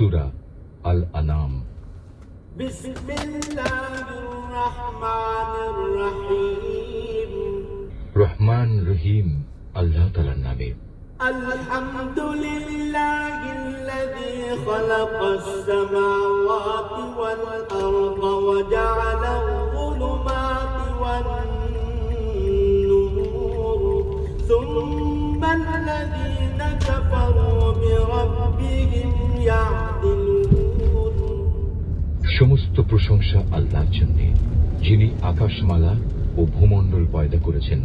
সূরা আল আনাম। রহমান রহিম আল্লাহ তাআলার নামে। আলহামদুলিল্লাহিল্লাযী খালাকাস সামাওয়াতি ওয়াল আরদা ওয়া জাআলাল যুলুমাতি ওয়ান নূর সুম্মাল্লাযীনা কাফারু বিরাব্বিহিম ইয়া'দিলুন। সমস্ত প্রশংসা আল্লাহর জন্য, যিনি আকাশমালা ও ভূমণ্ডল পয়দা করেছেন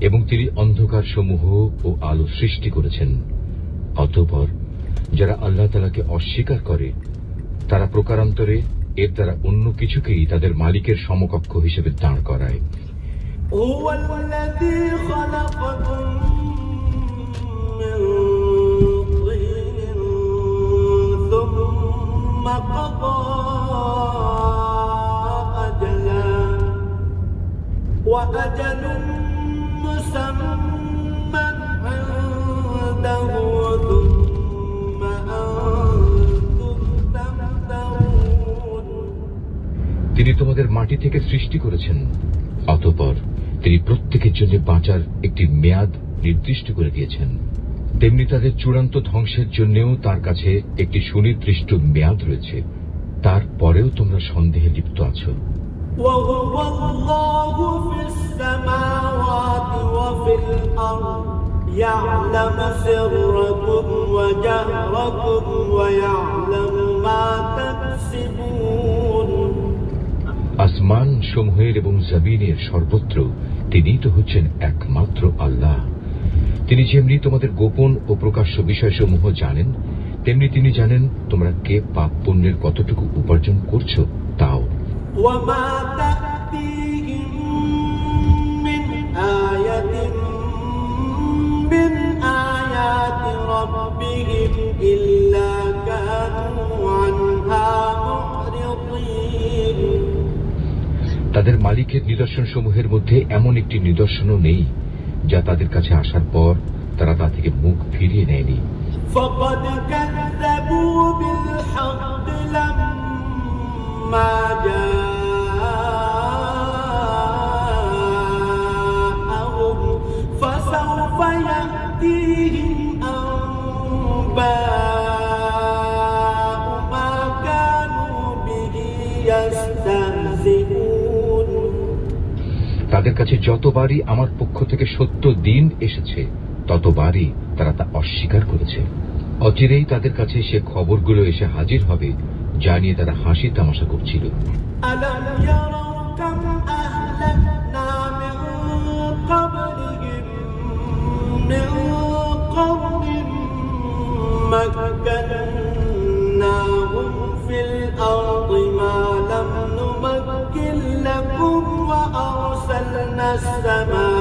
এবং তিনি অন্ধকার সমূহ ও আলো সৃষ্টি করেছেন। অতঃপর যারা আল্লাহ তাআলাকে অস্বীকার করে তারা প্রকারান্তরে এর দ্বারা অন্য কিছুকেই তাদের মালিকের সমকক্ষ হিসেবে দাঁড় করায়। হুয়াল্লাযী খালাকাকুম মিন তিনিন সুম্মা কাদা আজালান ওয়া আজালুন মুসাম্মান ইনদাহু থুম্মা আনতুম তামতারুন। তিনি তোমাদের মাটি থেকে সৃষ্টি করেছেন, অতঃপর তিনি প্রত্যেকের জন্য বাঁচার একটি মেয়াদ নির্দিষ্ট করে দিয়েছেন। তেমনি তাদের চূড়ান্ত ধ্বংসের জন্যও তার কাছে একটি সুনির্দিষ্ট মেয়াদ রয়েছে। তারপরেও তোমরা সন্দেহে লিপ্ত আছো। وهو الله في السماوات وفي الأرض يعلم سركم وجهركم ويعلم ما تكسبون। আসমান সমূহের এবং জমিনের সর্বত্র তিনিই তো হচ্ছেন একমাত্র আল্লাহ। তিনি যেমনি তোমাদের গোপন ও প্রকাশ্য বিষয়সমূহ জানেন, তেমনি তিনি জানেন তোমরা কে পাপ পুণ্যের কতটুকু উপার্জন করছো তাও। وما تأتيهم من آية من آيات ربهم إلا كانوا عنها معرضين। তাদের মালিকের নিদর্শন সমূহের মধ্যে এমন একটি নিদর্শনও নেই যা তাদের কাছে আসার পর তারা তা থেকে মুখ ফিরিয়ে নেয়নি। فقد كذبوا بالحق لما جاءهم فسوف يأتيهم أنباء ما كانوا به يستهزئون। তাদের কাছে যতবারই আমার পক্ষ থেকে সত্য দিন এসেছে ততবারই তারা তা অস্বীকার করেছে। অচিরেই তাদের কাছে সে খবরগুলো এসে হাজির হবে যা নিয়ে তারা হাসি তামাশা করছিল। ألم يروا كم أهلكنا من قبلهم من قرن مكناهم في الأرض ما لم نمكن لكم وأرسلنا السماء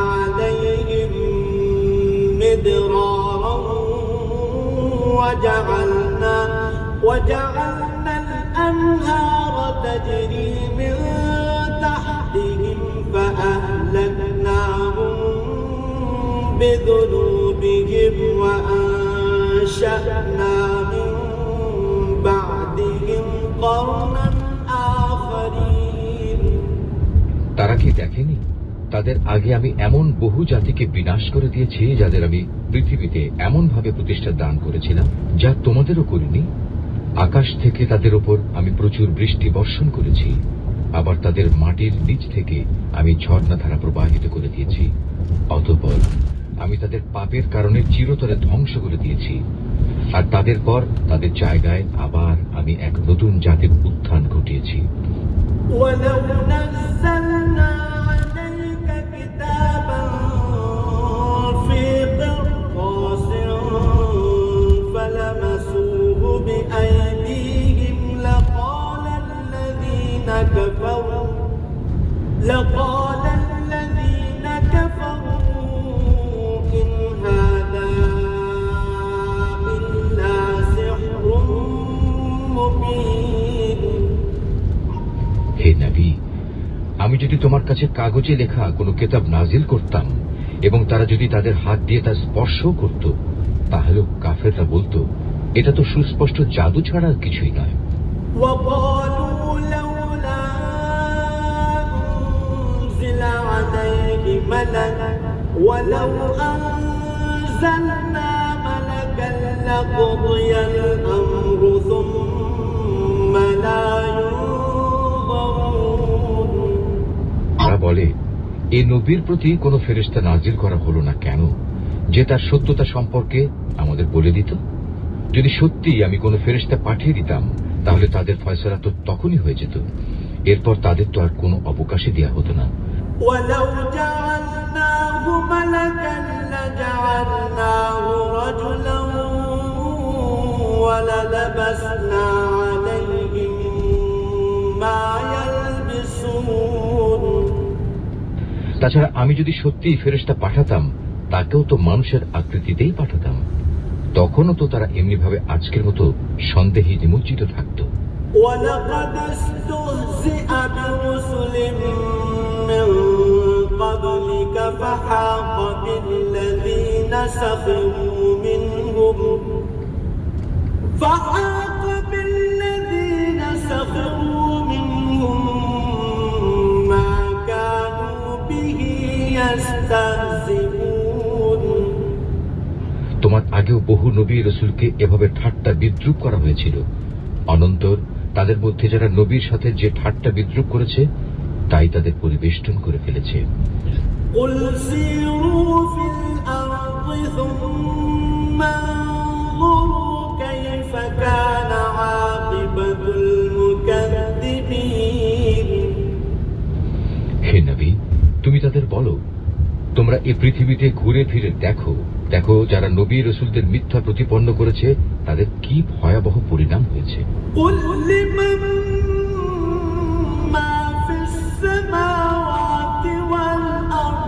عليهم مدرارا وجعلنا الأنهار تجري من تحتهم فأهلكناهم بذنوبهم وأنشأنا من بعدهم قرنا آخرين। তারা কি দেখেনি তাদের আগে আমি এমন বহু জাতিকে বিনাশ করে দিয়েছি যাদের আমি পৃথিবীতে এমন ভাবে প্রতিষ্ঠা দান করেছিলাম যা তোমাদেরও করিনি। আকাশ থেকে তাদের ওপর আমি প্রচুর বৃষ্টি বর্ষণ করেছি, আবার তাদের মাটির নিচ থেকে আমি ঝর্ণাধারা প্রবাহিত করে দিয়েছি। অতঃপর আমি তাদের পাপের কারণে চিরতরে ধ্বংস করে দিয়েছি, আর তাদের পর তাদের জায়গায় আবার আমি এক নতুন জাতির উত্থান ঘটিয়েছি। ولو نزلنا عليك كتابا في قرطاس فلمسوه بأيديهم لقال الذين كفروا إن هذا إلا سحر مبين। হে নবী, আমি যদি তোমার কাছে কাগজে লেখা কোনো কিতাব নাজিল করতাম এবং তারা যদি তাদের হাত দিয়ে তা স্পর্শ করত, তাহলে এটা তো সুস্পষ্ট জাদু ছাড়া আর কিছুই নয়। وقالوا لولا أنزل عليه ملك ولو أنزلنا ملكا لقضي الأمر ثم لا ينظرون। তারা বলে, এই নবীর প্রতি কোনো ফেরেশতা নাজিল করা হলো না কেন, যে তার সত্যতা সম্পর্কে আমাদের বলে দিত? যদি সত্যি আমি কোনো ফেরেশতা পাঠিয়ে দিতাম তাহলে তাদের ফয়সালা তো তখনই হয়ে যেত, এরপর তাদের তো আর কোনো অবকাশই দেয়া হতো না। ولو جعلناه ملكا لجعلناه رجلا وللبسنا عليهم ما يلبسون। তাছাড়া আমি যদি সত্যিই ফেরেশতা পাঠাতাম তাকেও তো মানুষের আকৃতিতেই পাঠাতাম, তখনও তো তারা এমনিভাবে আজকের মতো সন্দেহে নিমজ্জিত থাকত। ولقد استهزئ برسل من قبلك فحاق بالذين سخروا منهم ما كانوا به يستهزئون। তোমার আগেও বহু নবী রাসূলকে এভাবে ঠাট্টা বিদ্রূপ করা হয়েছিল, অনন্তর তাদের মধ্যে যারা নবীর সাথে যে ঠাট্টা বিদ্রূপ করেছে তাই তাদের পরিবেষ্টন করে ফেলেছে। قل سيروا في الأرض ثم انظروا كيف كان عاقبة المكذبين। হে নবী, তুমি তাদের বলো, তোমরা এই পৃথিবীতে ঘুরে ফিরে দেখো, দেখো যারা নবী রাসূলদের মিথ্যা প্রতিপন্ন করেছে তাদের কি ভয়াবহ পরিণাম হয়েছে। قل لمن ما في السماوات والأرض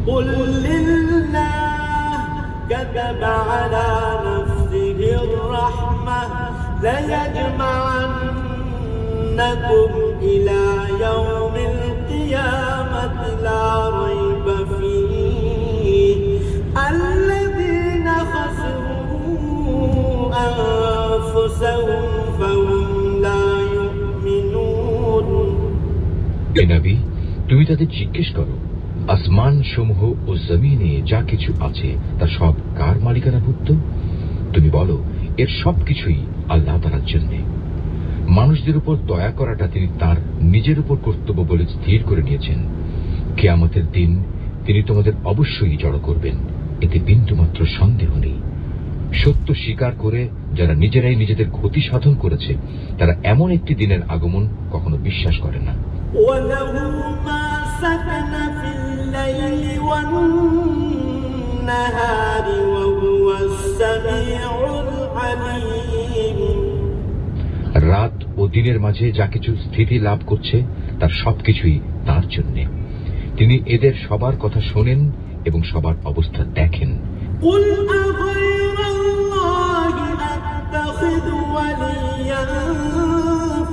قل لله كتب على نفسه الرحمة ليجمعنكم إلى يوم القيامة لا ريب فيه الذين خسروا أنفسهم فهم لا يؤمنون। হে নবী, তুমি তাদের জিজ্ঞেস করো, আসমান সমূহ ও জমিনে যা কিছু আছে তা সব কার মালিকানাভুক্ত? তুমি বলো, এর সবকিছুই আল্লাহ তাআলার জন্য। মানুষদের উপর দয়া করাটা তিনি তার নিজের উপর কর্তব্য বলে স্থির করে নিয়েছেন। কিয়ামতের দিন তিনি তোমাদের অবশ্যই জড়ো করবেন, এতে বিন্দুমাত্র সন্দেহ নেই। সত্য স্বীকার করে যারা নিজেরাই নিজেদের ক্ষতি সাধন করেছে তারা এমন একটি দিনের আগমন কখনো বিশ্বাস করে না। وله ما سكن في الليل والنهار وهو السميع العليم। রাত ও দিনের মাঝে যা কিছু স্থিতি লাভ করছে তার সবকিছুই তার জন্য। তিনি এদের সবার কথা শোনেন এবং সবার অবস্থা দেখেন। قل أغير الله أتخذ وليا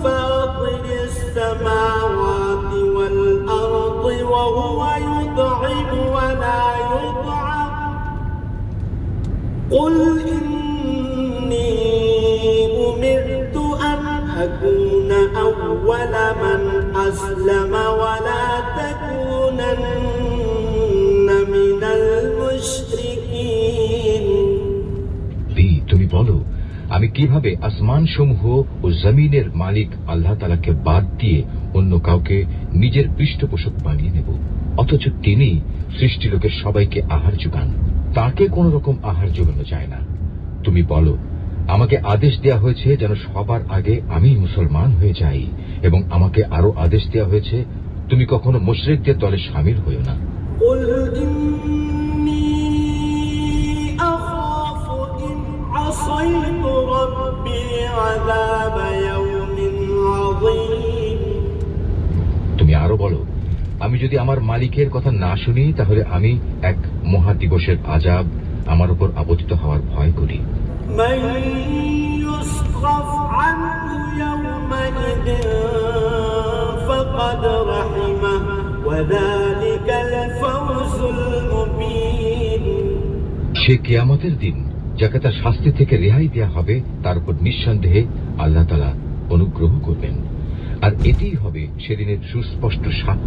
فاطر السماوات والأرض وهو يطعم ولا يطعم قل إني أمرت أن أكون أول من أسلم ولا تكونن من المشركين। তুমি বলো, আমি কিভাবে আসমান সমূহ ও জমিনের মালিক আল্লাহ তাআলাকে বাদ দিয়ে অন্য কাউকে নিজের পৃষ্ঠপোষক বানিয়ে নেব, অথচ তিনি সৃষ্টি লোকের সবাইকে আহার যোগান, তাকে কোন রকম আহার যোগানো যায় না। তুমি বলো, আমাকে আদেশ দেয়া হয়েছে যেন সবার আগে আমি মুসলমান হয়ে যাই, এবং আমাকে আরো আদেশ দেয়া হয়েছে তুমি কখনো মুশরিকদের দলে শামিল হইও না। قل إني أخاف إن عصيت ربي عذاب يوم عظيم। তুমি আরো বলো, আমি যদি আমার মালিকের কথা না শুনি তাহলে আমি এক মহা দিবসের আযাব আমার উপর আপতিত হওয়ার ভয় করি। من يصرف عنه يومئذ فقد رحمه وذلك الفوز المبين। সে কিয়ামতের দিন যাকে তার শাস্তি থেকে রেহাই দেয়া হবে তার উপর নিঃসন্দেহে আল্লাহ তাআলা অনুগ্রহ করবেন। আর এটিই হবে সেদিনের সুস্পষ্ট সাক্ষ্য।